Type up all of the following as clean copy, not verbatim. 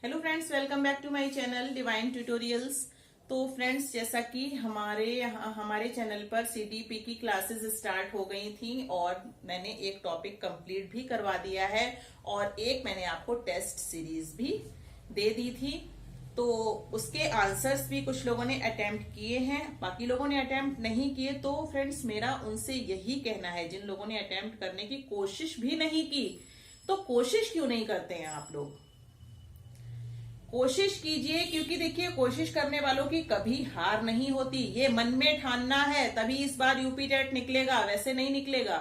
Hello friends, welcome back to my channel divine tutorials. तो friends, जैसा कि हमारे चैनल पर सीडीपी की क्लासेस स्टार्ट हो गई थी और मैंने एक टॉपिक कंप्लीट भी करवा दिया है और एक मैंने आपको टेस्ट सीरीज भी दे दी थी। तो उसके आंसर्स भी कुछ लोगों ने अटेम्प्ट किए हैं, बाकी लोगों ने अटेम्प्ट नहीं किए। तो फ्रेंड्स, मेरा उनसे यही कहना है, जिन लोगों ने अटेम्प्ट करने की कोशिश भी नहीं की, तो कोशिश क्यों नहीं करते हैं आप लोग? कोशिश कीजिए, क्योंकि देखिए, कोशिश करने वालों की कभी हार नहीं होती। ये मन में ठानना है, तभी इस बार यूपी टेट निकलेगा, वैसे नहीं निकलेगा।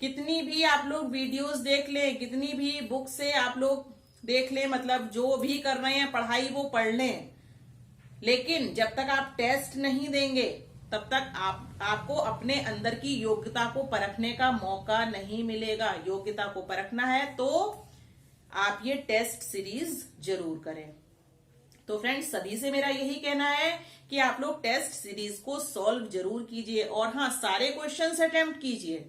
कितनी भी आप लोग वीडियोस देख लें, कितनी भी बुक से आप लोग देख लें, मतलब जो भी कर रहे हैं पढ़ाई वो पढ़ लें, लेकिन जब तक आप टेस्ट नहीं देंगे तब तक आपको अपने अंदर की योग्यता को परखने का मौका नहीं मिलेगा। योग्यता को परखना है तो आप ये टेस्ट सीरीज जरूर करें। तो फ्रेंड्स, सभी से मेरा यही कहना है कि आप लोग टेस्ट सीरीज को सॉल्व जरूर कीजिए और हाँ, सारे क्वेश्चंस अटेम्प्ट कीजिए।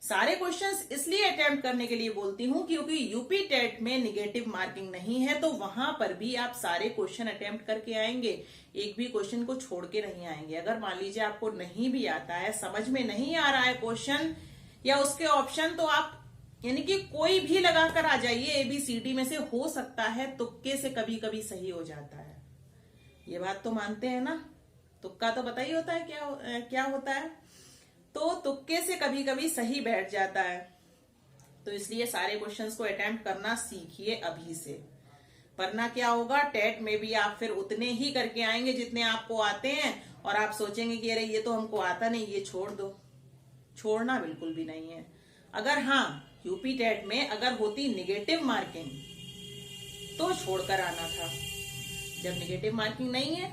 सारे क्वेश्चंस इसलिए अटेम्प्ट करने के लिए बोलती हूं क्योंकि यूपी टेट में निगेटिव मार्किंग नहीं है, तो वहां पर भी आप सारे क्वेश्चन अटेम्प्ट करके आएंगे, एक भी क्वेश्चन को छोड़ के नहीं आएंगे। अगर मान लीजिए आपको नहीं भी आता है, समझ में नहीं आ रहा है क्वेश्चन या उसके ऑप्शन, तो आप यानी कि कोई भी लगाकर आ जाइए। एबीसीडी में से हो सकता है तुक्के से कभी कभी सही हो जाता है, ये बात तो मानते हैं ना। तुक्का तो पता ही होता है क्या होता है। तो तुक्के से कभी कभी सही बैठ जाता है, तो इसलिए सारे क्वेश्चंस को अटेम्प्ट करना सीखिए अभी से। वरना क्या होगा, टेट में भी आप फिर उतने ही करके आएंगे जितने आपको आते हैं और आप सोचेंगे कि अरे ये तो हमको आता नहीं, ये छोड़ दो। छोड़ना बिल्कुल भी नहीं है। अगर हाँ, यूपी टेट में अगर होती निगेटिव मार्किंग तो छोड़कर आना था। जब निगेटिव मार्किंग नहीं है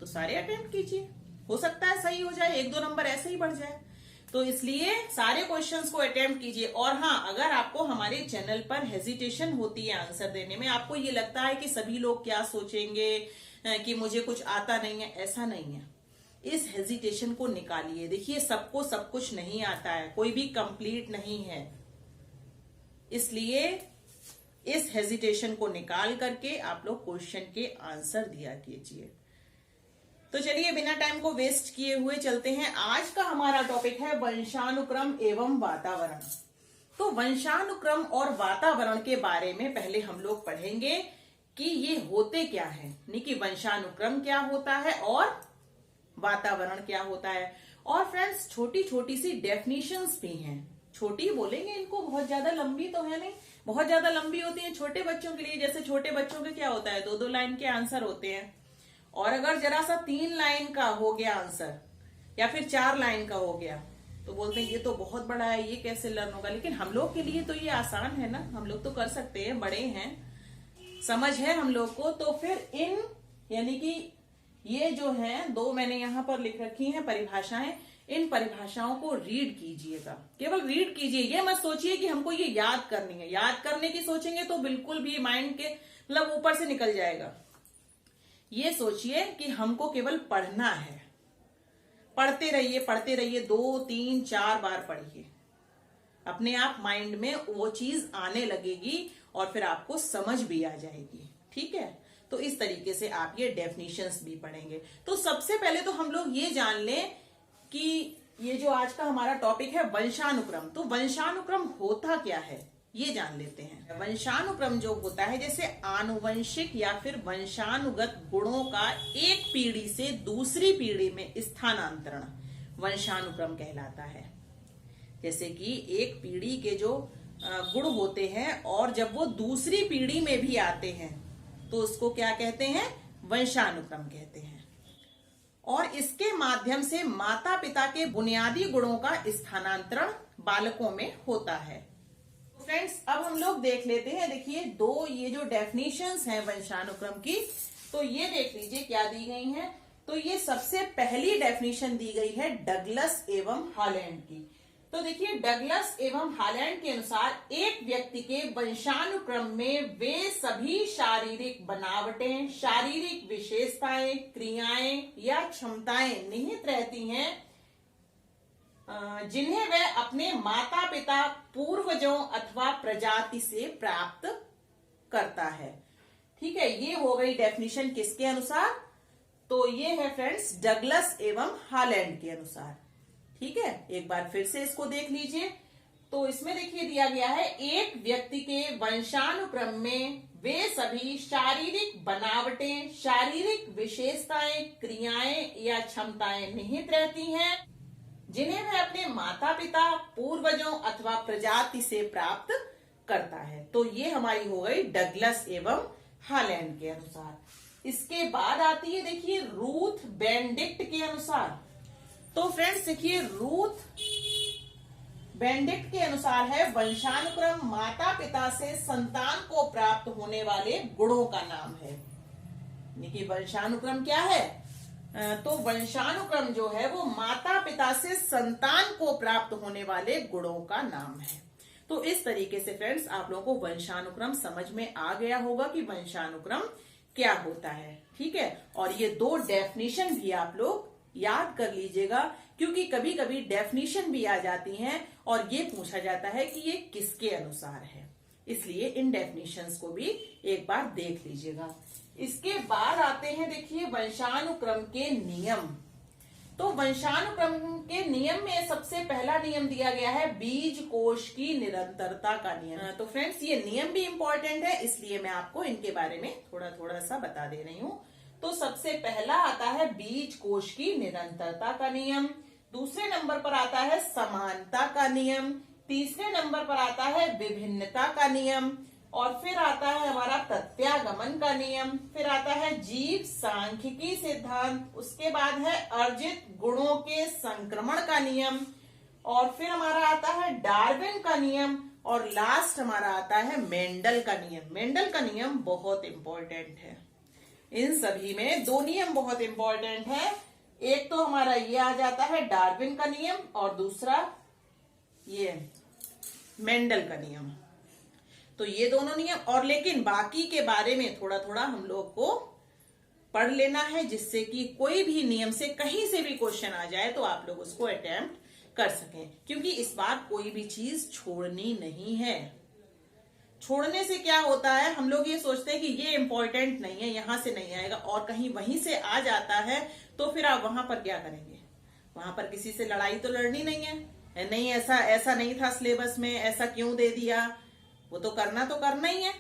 तो सारे अटेम्प्ट कीजिए, हो सकता है सही हो जाए, एक दो नंबर ऐसे ही बढ़ जाए। तो इसलिए सारे क्वेश्चंस को अटेम्प्ट कीजिए। और हाँ, अगर आपको हमारे चैनल पर हेजिटेशन होती है आंसर देने में, आपको ये लगता है कि सभी लोग क्या सोचेंगे कि मुझे कुछ आता नहीं है, ऐसा नहीं है। इस हेजिटेशन को निकालिए। देखिए, सबको सब कुछ नहीं आता है, कोई भी कंप्लीट नहीं है, इसलिए इस हेजिटेशन को निकाल करके आप लोग क्वेश्चन के आंसर दिया कीजिए। तो चलिए, बिना टाइम को वेस्ट किए हुए चलते हैं। आज का हमारा टॉपिक है वंशानुक्रम एवं वातावरण। तो वंशानुक्रम और वातावरण के बारे में पहले हम लोग पढ़ेंगे कि ये होते क्या है, यानी कि वंशानुक्रम क्या होता है और वातावरण क्या होता है। और फ्रेंड्स, छोटी छोटी सी डेफिनेशंस भी हैं। छोटी बोलेंगे इनको, बहुत ज्यादा लंबी तो है नहीं। बहुत ज्यादा लंबी होती है छोटे बच्चों के लिए। जैसे छोटे बच्चों के क्या होता है, दो दो लाइन के आंसर होते हैं। और अगर जरा सा 3 लाइन का हो गया आंसर या फिर 4 लाइन का हो गया तो बोलते हैं ये तो बहुत बड़ा है, ये कैसे लर्न होगा। लेकिन हम लोग के लिए तो ये आसान है ना, हम लोग तो कर सकते हैं, बड़े हैं, समझ है हम लोग को। तो फिर इन यानी कि ये जो है दो मैंने यहां पर लिख रखी हैं परिभाषाएं, इन परिभाषाओं को रीड कीजिएगा, केवल रीड कीजिए। ये मत सोचिए कि हमको ये याद करनी है। याद करने की सोचेंगे तो बिल्कुल भी माइंड के मतलब ऊपर से निकल जाएगा। ये सोचिए कि हमको केवल पढ़ना है। पढ़ते रहिए, पढ़ते रहिए, 2, 3, 4 बार पढ़िए, अपने आप माइंड में वो चीज आने लगेगी और फिर आपको समझ भी आ जाएगी। ठीक है, तो इस तरीके से आप ये डेफिनेशंस भी पढ़ेंगे। तो सबसे पहले तो हम लोग ये जान लें कि ये जो आज का हमारा टॉपिक है वंशानुक्रम, तो वंशानुक्रम होता क्या है ये जान लेते हैं। वंशानुक्रम जो होता है, जैसे आनुवंशिक या फिर वंशानुगत गुणों का एक पीढ़ी से दूसरी पीढ़ी में स्थानांतरण वंशानुक्रम कहलाता है। जैसे कि एक पीढ़ी के जो गुण होते हैं और जब वो दूसरी पीढ़ी में भी आते हैं तो उसको क्या कहते हैं, वंशानुक्रम कहते हैं। और इसके माध्यम से माता पिता के बुनियादी गुणों का स्थानांतरण बालकों में होता है। फ्रेंड्स, अब हम लोग देख लेते हैं। देखिए, दो ये जो डेफिनेशंस हैं वंशानुक्रम की, तो ये देख लीजिए क्या दी गई हैं। तो ये सबसे पहली डेफिनेशन दी गई है डगलस एवं हॉलैंड की। तो देखिए, डगलस एवं हॉलैंड के अनुसार एक व्यक्ति के वंशानुक्रम में वे सभी शारीरिक बनावटें, शारीरिक विशेषताएं, क्रियाएं या क्षमताएं निहित रहती हैं जिन्हें वह अपने माता पिता, पूर्वजों अथवा प्रजाति से प्राप्त करता है। ठीक है, ये हो गई डेफिनेशन किसके अनुसार? तो ये है फ्रेंड्स डगलस एवं हालैंड के अनुसार। ठीक है, एक बार फिर से इसको देख लीजिए। तो इसमें देखिए दिया गया है, एक व्यक्ति के वंशानुक्रम में वे सभी शारीरिक बनावटें, शारीरिक विशेषताएं, क्रियाएं या क्षमताएं निहित रहती हैं जिन्हें वह अपने माता पिता, पूर्वजों अथवा प्रजाति से प्राप्त करता है। तो ये हमारी हो गई डगलस एवं हालैंड के अनुसार। इसके बाद आती है देखिए रूथ बेनेडिक्ट के अनुसार। तो फ्रेंड्स देखिए रूथ बेनेडिक्ट के अनुसार है वंशानुक्रम माता पिता से संतान को प्राप्त होने वाले गुणों का नाम है। देखिए वंशानुक्रम क्या है? तो वंशानुक्रम जो है वो माता पिता से संतान को प्राप्त होने वाले गुणों का नाम है। तो इस तरीके से फ्रेंड्स आप लोगों को वंशानुक्रम समझ में आ गया होगा कि वंशानुक्रम क्या होता है। ठीक है, और ये दो डेफिनेशन भी आप लोग याद कर लीजिएगा, क्योंकि कभी कभी डेफिनेशन भी आ जाती हैं और ये पूछा जाता है कि ये किसके अनुसार है, इसलिए इन डेफिनेशंस को भी एक बार देख लीजिएगा। इसके बाद आते हैं देखिए वंशानुक्रम के नियम। तो वंशानुक्रम के नियम में सबसे पहला नियम दिया गया है बीज कोश की निरंतरता का नियम। तो फ्रेंड्स ये नियम भी इंपॉर्टेंट है, इसलिए मैं आपको इनके बारे में थोड़ा थोड़ा सा बता दे रही हूँ। तो सबसे पहला आता है बीज कोश की निरंतरता का नियम, दूसरे नंबर पर आता है समानता का नियम, तीसरे नंबर पर आता है विभिन्नता का नियम, और फिर आता है हमारा प्रत्यागमन का नियम, फिर आता है जीव सांख्यिकी सिद्धांत, उसके बाद है अर्जित गुणों के संक्रमण का नियम, और फिर हमारा आता है डार्विन का नियम, और लास्ट हमारा आता है मेंडल का नियम। मेंडल का नियम बहुत इंपॉर्टेंट है। इन सभी में दो नियम बहुत इंपॉर्टेंट है, एक तो हमारा ये आ जाता है डार्विन का नियम और दूसरा ये मेंडल का नियम। तो ये दोनों नियम, और लेकिन बाकी के बारे में थोड़ा थोड़ा हम लोग को पढ़ लेना है, जिससे कि कोई भी नियम से कहीं से भी क्वेश्चन आ जाए तो आप लोग उसको अटेम्प्ट कर सकें, क्योंकि इस बार कोई भी चीज छोड़नी नहीं है। छोड़ने से क्या होता है, हम लोग ये सोचते हैं कि ये इंपॉर्टेंट नहीं है, यहां से नहीं आएगा, और कहीं वहीं से आ जाता है, तो फिर आप वहां पर क्या करेंगे? वहां पर किसी से लड़ाई तो लड़नी नहीं है, नहीं ऐसा नहीं था सिलेबस में, ऐसा क्यों दे दिया, वो तो करना ही है।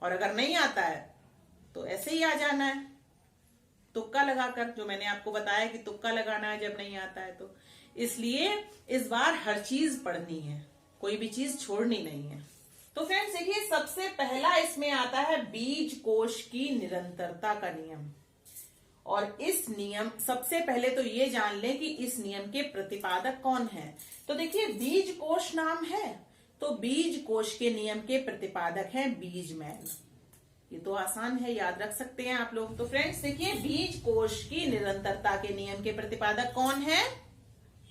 और अगर नहीं आता है तो ऐसे ही आ जाना है, तुक्का लगाकर, जो मैंने आपको बताया कि तुक्का लगाना है जब नहीं आता है तो। इसलिए इस बार हर चीज पढ़नी है, कोई भी चीज छोड़नी नहीं है। तो फ्रेंड्स देखिए सबसे पहला इसमें आता है बीज कोश की निरंतरता का नियम, और इस नियम सबसे पहले तो ये जान लें कि इस नियम के प्रतिपादक कौन है। तो देखिए बीज कोश नाम है, तो बीज कोश के नियम के प्रतिपादक हैं बीजमैन। ये तो आसान है, याद रख सकते हैं आप लोग। तो फ्रेंड्स देखिए बीज कोश की निरंतरता के नियम के प्रतिपादक कौन है?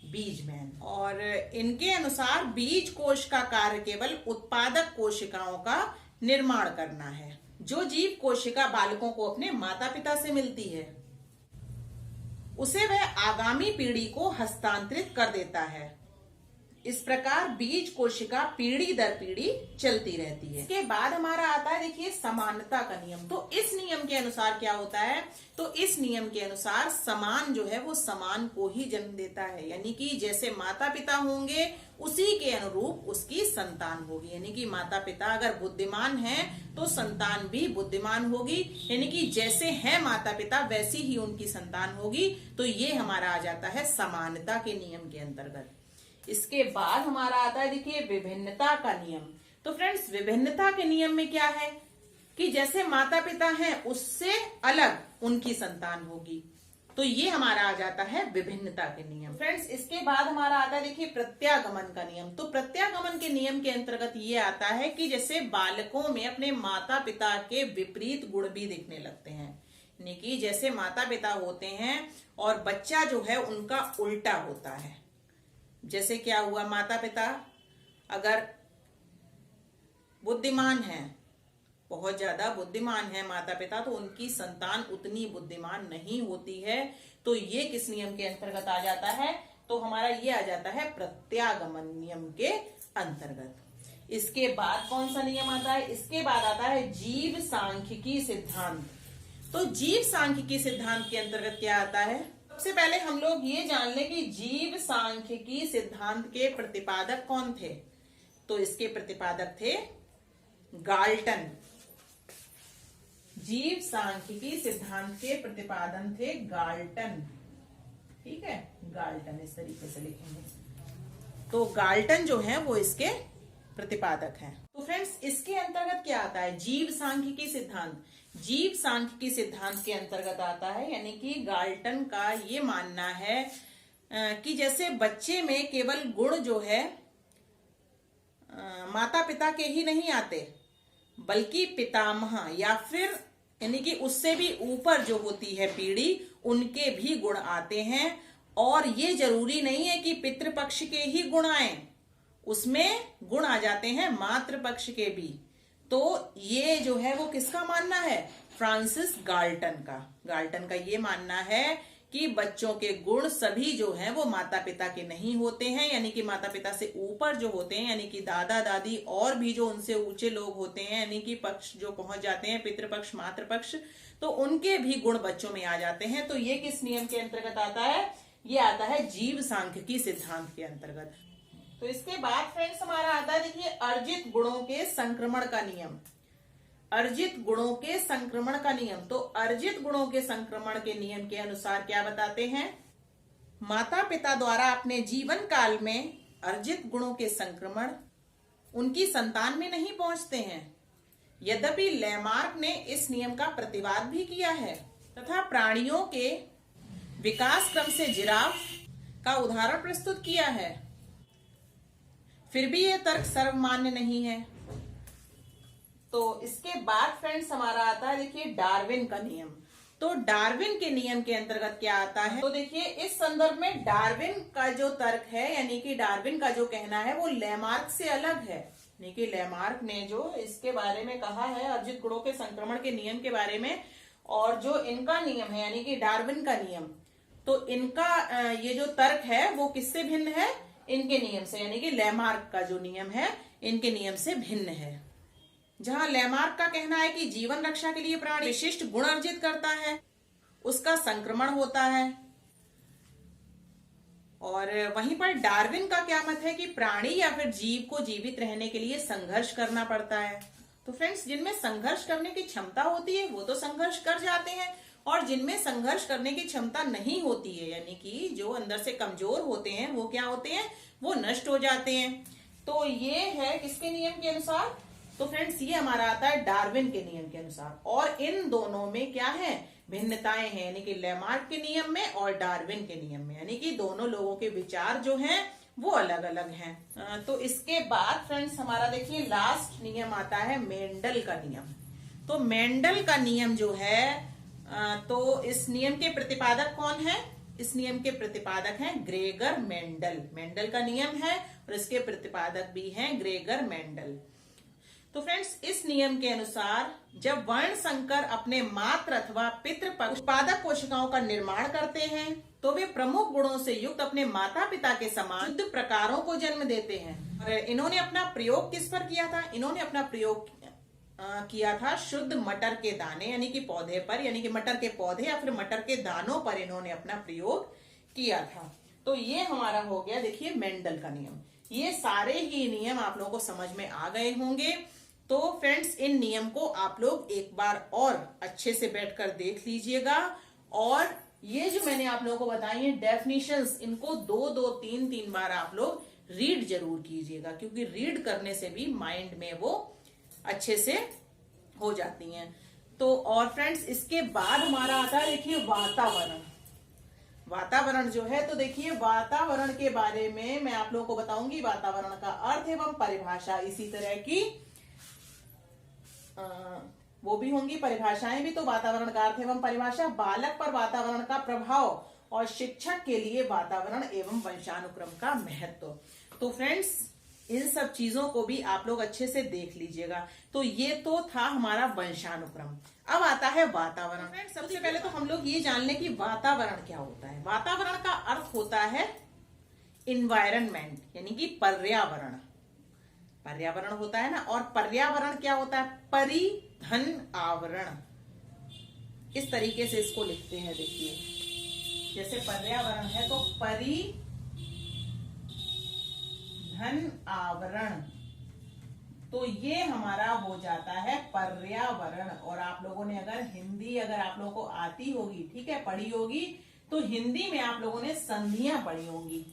बीजमैन। और इनके अनुसार बीज कोश का कार्य केवल उत्पादक कोशिकाओं का निर्माण करना है। जो जीव कोशिका बालकों को अपने माता पिता से मिलती है उसे वह आगामी पीढ़ी को हस्तांतरित कर देता है। इस प्रकार बीज कोशिका पीढ़ी दर पीढ़ी चलती रहती है। इसके बाद हमारा आता है देखिए समानता का नियम। तो इस नियम के अनुसार क्या होता है, तो इस नियम के अनुसार समान जो है वो समान को ही जन्म देता है, यानी कि जैसे माता पिता होंगे उसी के अनुरूप उसकी संतान होगी। यानी कि माता पिता अगर बुद्धिमान है तो संतान भी बुद्धिमान होगी, यानी कि जैसे है माता पिता वैसी ही उनकी संतान होगी। तो ये हमारा आ जाता है समानता के नियम के अंतर्गत। इसके बाद हमारा आता है देखिए विभिन्नता का नियम। तो फ्रेंड्स विभिन्नता के नियम में क्या है कि जैसे माता पिता हैं उससे अलग उनकी संतान होगी, तो ये हमारा आ जाता है विभिन्नता के नियम। फ्रेंड्स इसके बाद हमारा आता है देखिए प्रत्यागमन का नियम। तो प्रत्यागमन के नियम के अंतर्गत ये आता है कि जैसे बालकों में अपने माता पिता के विपरीत गुण भी दिखने लगते हैं, यानी कि जैसे माता पिता होते हैं और बच्चा जो है उनका उल्टा होता है। जैसे क्या हुआ, माता पिता अगर बुद्धिमान है, बहुत ज्यादा बुद्धिमान है माता पिता, तो उनकी संतान उतनी बुद्धिमान नहीं होती है। तो ये किस नियम के अंतर्गत आ जाता है, तो हमारा ये आ जाता है प्रत्यागमन नियम के अंतर्गत। इसके बाद कौन सा नियम आता है? इसके बाद आता है जीव सांख्यिकी सिद्धांत। तो जीव सांख्यिकी सिद्धांत के अंतर्गत क्या आता है? सबसे पहले हम लोग ये जान लें कि जीव सांख्यिकी सिद्धांत के प्रतिपादक कौन थे। तो इसके प्रतिपादक थे गाल्टन। जीव सांख्यिकी सिद्धांत के प्रतिपादन थे गाल्टन। ठीक है, गाल्टन इस तरीके से लिखेंगे। तो गाल्टन जो है वो इसके प्रतिपादक हैं। तो फ्रेंड्स, इसके अंतर्गत क्या आता है? जीव सांख्यिकी सिद्धांत। जीव सांख्यिकी सिद्धांत के अंतर्गत आता है, यानी कि गाल्टन का ये मानना है कि जैसे बच्चे में केवल गुण जो है माता पिता के ही नहीं आते, बल्कि पितामह या फिर यानी कि उससे भी ऊपर जो होती है पीढ़ी, उनके भी गुण आते हैं। और ये जरूरी नहीं है कि पितृपक्ष के ही गुण आए, उसमें गुण आ जाते हैं मातृपक्ष के भी। तो ये जो है वो किसका मानना है? फ्रांसिस गाल्टन का। गाल्टन का ये मानना है कि बच्चों के गुण सभी जो हैं वो माता पिता के नहीं होते हैं, यानी कि माता पिता से ऊपर जो होते हैं, यानी कि दादा दादी और भी जो उनसे ऊंचे लोग होते हैं, यानी कि पक्ष जो पहुंच जाते हैं, पितृपक्ष मातृपक्ष, तो उनके भी गुण बच्चों में आ जाते हैं। तो ये किस नियम के अंतर्गत आता है? ये आता है जीव सांख्यिकी सिद्धांत के अंतर्गत। तो इसके बाद फ्रेंड्स हमारा आता है, देखिए, अर्जित गुणों के संक्रमण का नियम। अर्जित गुणों के संक्रमण का नियम। तो अर्जित गुणों के संक्रमण के नियम के अनुसार क्या बताते हैं? माता पिता द्वारा अपने जीवन काल में अर्जित गुणों के संक्रमण उनकी संतान में नहीं पहुंचते हैं। यद्यपि लैमार्क ने इस नियम का प्रतिवाद भी किया है तथा प्राणियों के विकास क्रम से जिराफ का उदाहरण प्रस्तुत किया है, फिर भी यह तर्क सर्वमान्य नहीं है। तो इसके बाद फ्रेंड्स हमारा आता है, देखिए, डार्विन का नियम। तो डार्विन के नियम के अंतर्गत क्या आता है? तो देखिए, इस संदर्भ में डार्विन का जो तर्क है, यानी कि डार्विन का जो कहना है, वो लैमार्क से अलग है। यानी कि लैमार्क ने जो इसके बारे में कहा है, अर्जित गुणों के संक्रमण के नियम के बारे में, और जो इनका नियम है यानी कि डार्विन का नियम, तो इनका ये जो तर्क है वो किससे भिन्न है? इनके नियम से, यानी कि लैमार्क का जो नियम है इनके नियम से भिन्न है। जहां लैमार्क का कहना है कि जीवन रक्षा के लिए प्राणी विशिष्ट गुण अर्जित करता है, उसका संक्रमण होता है, और वहीं पर डार्विन का क्या मत है कि प्राणी या फिर जीव को जीवित रहने के लिए संघर्ष करना पड़ता है। तो फ्रेंड्स, जिनमें संघर्ष करने की क्षमता होती है वो तो संघर्ष कर जाते हैं, और जिनमें संघर्ष करने की क्षमता नहीं होती है, यानी कि जो अंदर से कमजोर होते हैं, वो क्या होते हैं? वो नष्ट हो जाते हैं। तो ये है किसके नियम के अनुसार? तो फ्रेंड्स, ये हमारा आता है डार्विन के नियम के अनुसार। और इन दोनों में क्या है? भिन्नताएं हैं, यानी कि लैमार्क के नियम में और डार्विन के नियम में, यानी कि दोनों लोगों के विचार जो हैं वो अलग अलग हैं। तो इसके बाद फ्रेंड्स हमारा देखिए लास्ट नियम आता है मेंडल का नियम। तो मेंडल का नियम जो है, तो इस नियम के प्रतिपादक कौन है? इस नियम के प्रतिपादक हैं ग्रेगर मेंडल। मेंडल का नियम है और इसके प्रतिपादक भी हैं ग्रेगर मेंडल। तो फ्रेंड्स, इस नियम के अनुसार जब वर्ण संकर अपने मात्र अथवा पितृ उत्पादक कोशिकाओं का निर्माण करते हैं, तो वे प्रमुख गुणों से युक्त अपने माता पिता के समान शुद्ध प्रकारों को जन्म देते हैं। और इन्होंने अपना प्रयोग किस पर किया था? इन्होंने अपना प्रयोग किया था शुद्ध मटर के दाने, यानी कि पौधे पर, यानी कि मटर के पौधे या फिर मटर के दानों पर इन्होंने अपना प्रयोग किया था। तो ये हमारा हो गया, देखिए, मेंडल का नियम। ये सारे ही नियम आप लोगों को समझ में आ गए होंगे। तो फ्रेंड्स, इन नियम को आप लोग एक बार और अच्छे से बैठकर देख लीजिएगा, और ये जो मैंने आप लोगों को बताई है डेफिनेशंस, इनको 2-3 बार आप लोग रीड जरूर कीजिएगा, क्योंकि रीड करने से भी माइंड में वो अच्छे से हो जाती हैं। तो और फ्रेंड्स, इसके बाद हमारा आता है, देखिए, वातावरण। वातावरण जो है, तो देखिए, वातावरण के बारे में मैं आप लोगों को बताऊंगी। वातावरण का अर्थ एवं परिभाषा, इसी तरह की वो भी होंगी परिभाषाएं भी। तो वातावरण का अर्थ एवं परिभाषा, बालक पर वातावरण का प्रभाव, और शिक्षक के लिए वातावरण एवं वंशानुक्रम का महत्व। तो फ्रेंड्स, इन सब चीजों को भी आप लोग अच्छे से देख लीजिएगा। तो ये तो था हमारा वंशानुक्रम। अब आता है वातावरण। फ्रेंड्स, सबसे पहले तो हम लोग ये जान लें कि वातावरण क्या होता है। वातावरण का अर्थ होता है इन्वायरमेंट, यानी कि पर्यावरण। पर्यावरण होता है ना, और पर्यावरण क्या होता है? परिधन आवरण। इस तरीके से इसको लिखते हैं। देखिए, जैसे पर्यावरण है तो परिधन आवरण, तो ये हमारा हो जाता है पर्यावरण। और आप लोगों ने अगर हिंदी अगर आप लोगों को आती होगी, ठीक है, पढ़ी होगी, तो हिंदी में आप लोगों ने संधियां पढ़ी होंगी,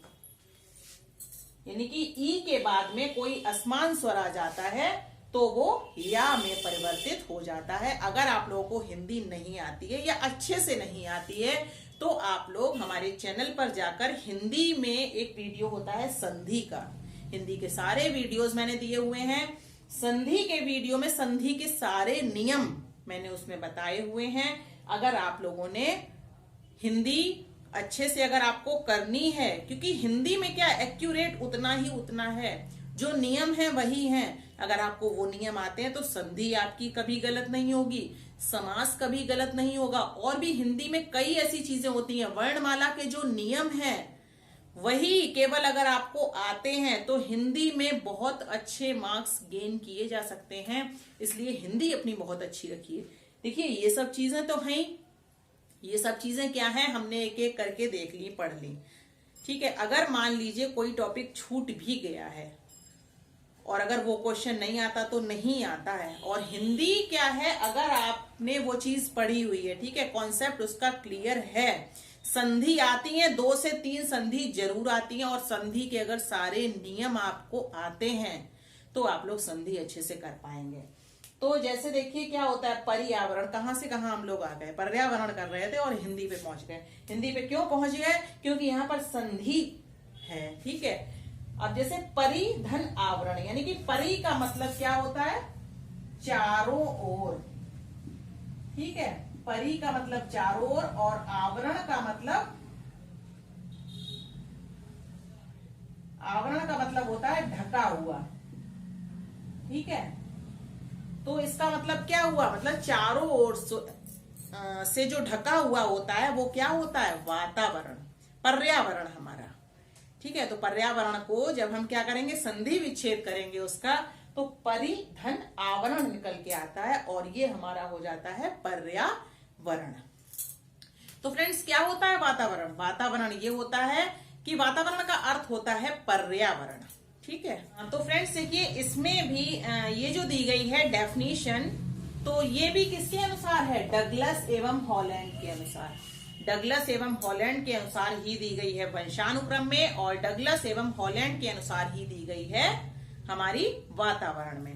यानी कि ई के बाद में कोई असमान स्वर आ जाता है तो वो या में परिवर्तित हो जाता है। अगर आप लोगों को हिंदी नहीं आती है या अच्छे से नहीं आती है तो आप लोग हमारे चैनल पर जाकर हिंदी में एक वीडियो होता है संधि का, हिंदी के सारे वीडियोस मैंने दिए हुए हैं। संधि के वीडियो में संधि के सारे नियम मैंने उसमें बताए हुए हैं। अगर आप लोगों ने हिंदी अच्छे से अगर आपको करनी है, क्योंकि हिंदी में क्या एक्यूरेट उतना है, जो नियम है वही है। अगर आपको वो नियम आते हैं तो संधि आपकी कभी गलत नहीं होगी, समास कभी गलत नहीं होगा। और भी हिंदी में कई ऐसी चीजें होती हैं, वर्णमाला के जो नियम हैं वही केवल अगर आपको आते हैं तो हिंदी में बहुत अच्छे मार्क्स गेन किए जा सकते हैं। इसलिए हिंदी अपनी बहुत अच्छी रखिए। देखिए, ये सब चीजें तो हैं, ये सब चीजें क्या है, हमने एक एक करके देख ली, पढ़ ली, ठीक है। अगर मान लीजिए कोई टॉपिक छूट भी गया है और अगर वो क्वेश्चन नहीं आता तो नहीं आता है। और हिंदी क्या है, अगर आपने वो चीज पढ़ी हुई है, ठीक है, कॉन्सेप्ट उसका क्लियर है, संधि आती है, 2 से 3 संधि जरूर आती हैं, और संधि के अगर सारे नियम आपको आते हैं तो आप लोग संधि अच्छे से कर पाएंगे। तो जैसे देखिए क्या होता है, पर्यावरण, कहां से कहां हम लोग आ गए, पर्यावरण कर रहे थे और हिंदी पे पहुंच गए। हिंदी पे क्यों पहुंच गए? क्योंकि यहाँ पर संधि है, ठीक है। अब जैसे परिधन आवरण, यानी कि परि का मतलब क्या होता है? चारों ओर, ठीक है। परि का मतलब चारों ओर, और आवरण का मतलब, आवरण का मतलब होता है ढका हुआ, ठीक है। तो इसका मतलब क्या हुआ? मतलब चारों ओर से जो ढका हुआ होता है वो क्या होता है? वातावरण, पर्यावरण हमारा, ठीक है। तो पर्यावरण को जब हम क्या करेंगे, संधि विच्छेद करेंगे उसका, तो परिधन आवरण निकल के आता है और ये हमारा हो जाता है पर्यावरण। तो फ्रेंड्स, क्या होता है वातावरण? वातावरण ये होता है कि वातावरण का अर्थ होता है पर्यावरण, ठीक है। तो फ्रेंड्स देखिए, इसमें भी ये जो दी गई है डेफिनेशन, तो ये भी किसके अनुसार है? डगलस एवं हॉलैंड के अनुसार। डगलस एवं हॉलैंड के अनुसार ही दी गई है वंशानुक्रम में, और डगलस एवं हॉलैंड के अनुसार ही दी गई है हमारी वातावरण में।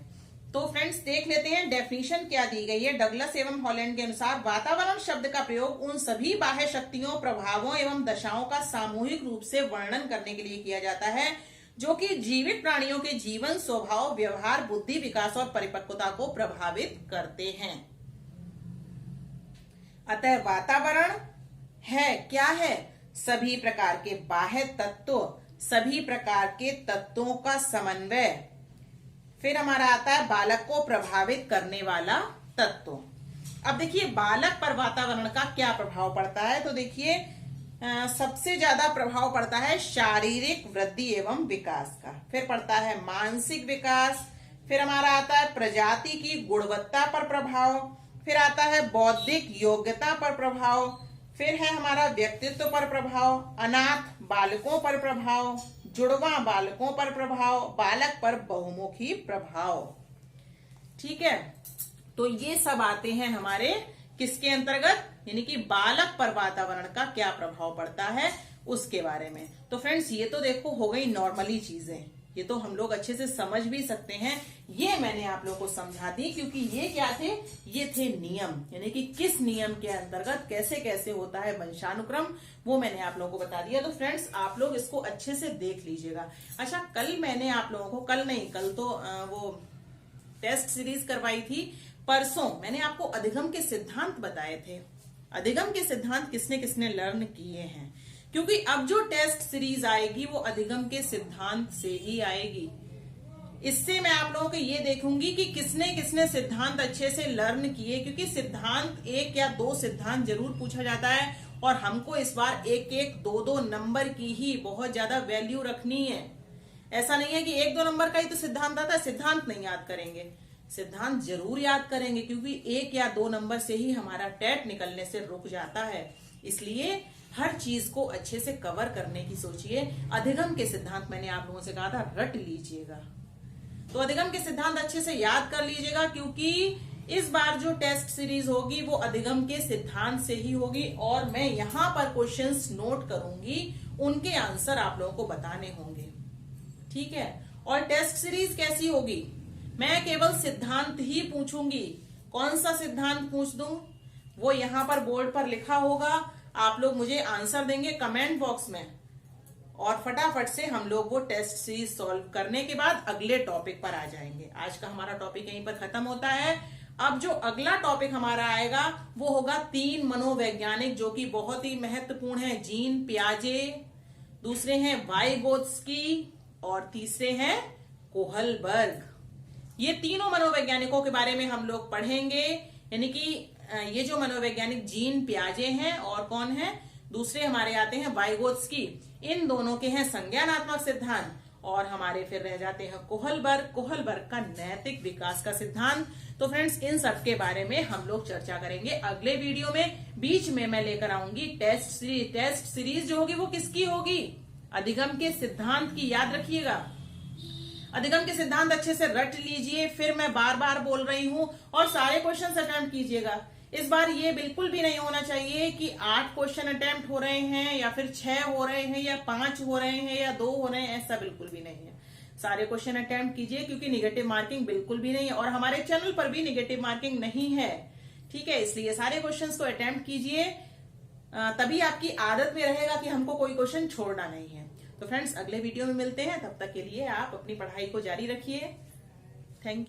तो फ्रेंड्स देख लेते हैं डेफिनेशन क्या दी गई है। डगलस एवं हॉलैंड के अनुसार वातावरण शब्द का प्रयोग उन सभी बाह्य शक्तियों, प्रभावों एवं दशाओं का सामूहिक रूप से वर्णन करने के लिए किया जाता है जो कि जीवित प्राणियों के जीवन, स्वभाव, व्यवहार, बुद्धि, विकास और परिपक्वता को प्रभावित करते हैं। अतः वातावरण है क्या है? सभी प्रकार के बाह्य तत्व, सभी प्रकार के तत्वों का समन्वय। फिर हमारा आता है बालक को प्रभावित करने वाला तत्व। अब देखिए, बालक पर वातावरण का क्या प्रभाव पड़ता है? तो देखिए, सबसे ज्यादा प्रभाव पड़ता है शारीरिक वृद्धि एवं विकास का, फिर पड़ता है मानसिक विकास, फिर हमारा आता है प्रजाति की गुणवत्ता पर प्रभाव, फिर आता है बौद्धिक योग्यता पर प्रभाव, फिर है हमारा व्यक्तित्व पर प्रभाव, अनाथ बालकों पर प्रभाव, जुड़वा बालकों पर प्रभाव, बालक पर बहुमुखी प्रभाव, ठीक है। तो ये सब आते हैं हमारे किसके अंतर्गत? यानी कि बालक पर वातावरण का क्या प्रभाव पड़ता है उसके बारे में। तो फ्रेंड्स, ये तो देखो हो गई नॉर्मली चीजें, ये तो हम लोग अच्छे से समझ भी सकते हैं। ये मैंने आप लोगों को समझा दी क्योंकि ये क्या थे? ये थे नियम, यानी कि किस नियम के अंतर्गत कैसे कैसे होता है वंशानुक्रम, वो मैंने आप लोगों को बता दिया। तो फ्रेंड्स, आप लोग इसको अच्छे से देख लीजिएगा। अच्छा, कल मैंने आप लोगों को, कल तो वो टेस्ट सीरीज करवाई थी, परसों मैंने आपको अधिगम के सिद्धांत बताए थे। अधिगम के सिद्धांत किसने किसने लर्न किए हैं? क्योंकि अब जो टेस्ट सीरीज आएगी वो अधिगम के सिद्धांत से ही आएगी। इससे मैं आप लोगों को ये देखूंगी कि किसने किसने सिद्धांत अच्छे से लर्न किए, क्योंकि सिद्धांत 1 या 2 सिद्धांत जरूर पूछा जाता है और हमको इस बार 1-1, 2-2 नंबर की ही बहुत ज्यादा वैल्यू रखनी है। ऐसा नहीं है कि 1-2 नंबर का ही तो सिद्धांत आता है, सिद्धांत नहीं याद करेंगे। सिद्धांत जरूर याद करेंगे, क्योंकि 1 या 2 नंबर से ही हमारा टेट निकलने से रुक जाता है। इसलिए हर चीज को अच्छे से कवर करने की सोचिए। अधिगम के सिद्धांत मैंने आप लोगों से कहा था रट लीजिएगा, तो अधिगम के सिद्धांत अच्छे से याद कर लीजिएगा, क्योंकि इस बार जो टेस्ट सीरीज होगी वो अधिगम के सिद्धांत से ही होगी, और मैं यहां पर क्वेश्चंस नोट करूंगी, उनके आंसर आप लोगों को बताने होंगे। ठीक है। और टेस्ट सीरीज कैसी होगी, मैं केवल सिद्धांत ही पूछूंगी। कौन सा सिद्धांत पूछ दूं वो यहां पर बोर्ड पर लिखा होगा, आप लोग मुझे आंसर देंगे कमेंट बॉक्स में, और फटाफट से हम लोग वो टेस्ट सीरीज सॉल्व करने के बाद अगले टॉपिक पर आ जाएंगे। आज का हमारा टॉपिक यहीं पर खत्म होता है। अब जो अगला टॉपिक हमारा आएगा वो होगा 3 मनोवैज्ञानिक, जो कि बहुत ही महत्वपूर्ण है। जीन पियाजे, दूसरे हैं वाइगोत्स्की, और तीसरे हैं कोहलबर्ग। ये तीनों मनोवैज्ञानिकों के बारे में हम लोग पढ़ेंगे। यानी कि ये जो मनोवैज्ञानिक जीन पियाजे हैं और कौन है, दूसरे हमारे आते हैं वाइगोत्स्की। इन दोनों के हैं संज्ञानात्मक सिद्धांत, और हमारे फिर रह जाते हैं कोहलबर्ग का नैतिक विकास का सिद्धांत। तो फ्रेंड्स, इन सब के बारे में हम लोग चर्चा करेंगे अगले वीडियो में। बीच में मैं लेकर आऊंगी टेस्ट सीरीज जो होगी वो किसकी होगी, अधिगम के सिद्धांत की। याद रखिएगा, अधिगम के सिद्धांत अच्छे से रट लीजिए। फिर मैं बार बार बोल रही हूं, और सारे क्वेश्चन अटेम्प्ट कीजिएगा। इस बार ये बिल्कुल भी नहीं होना चाहिए कि 8 क्वेश्चन अटेम्प्ट हो रहे हैं, या फिर 6 हो रहे हैं, या 5 हो रहे हैं, या 2 हो रहे हैं। ऐसा बिल्कुल भी नहीं है। सारे क्वेश्चन अटेम्प्ट कीजिए, क्योंकि निगेटिव मार्किंग बिल्कुल भी नहीं है, और हमारे चैनल पर भी निगेटिव मार्किंग नहीं है। ठीक है, इसलिए सारे क्वेश्चन को अटेम्प्ट कीजिए, तभी आपकी आदत में रहेगा कि हमको कोई क्वेश्चन छोड़ना नहीं है। तो फ्रेंड्स, अगले वीडियो में मिलते हैं। तब तक के लिए आप अपनी पढ़ाई को जारी रखिए। Thank you.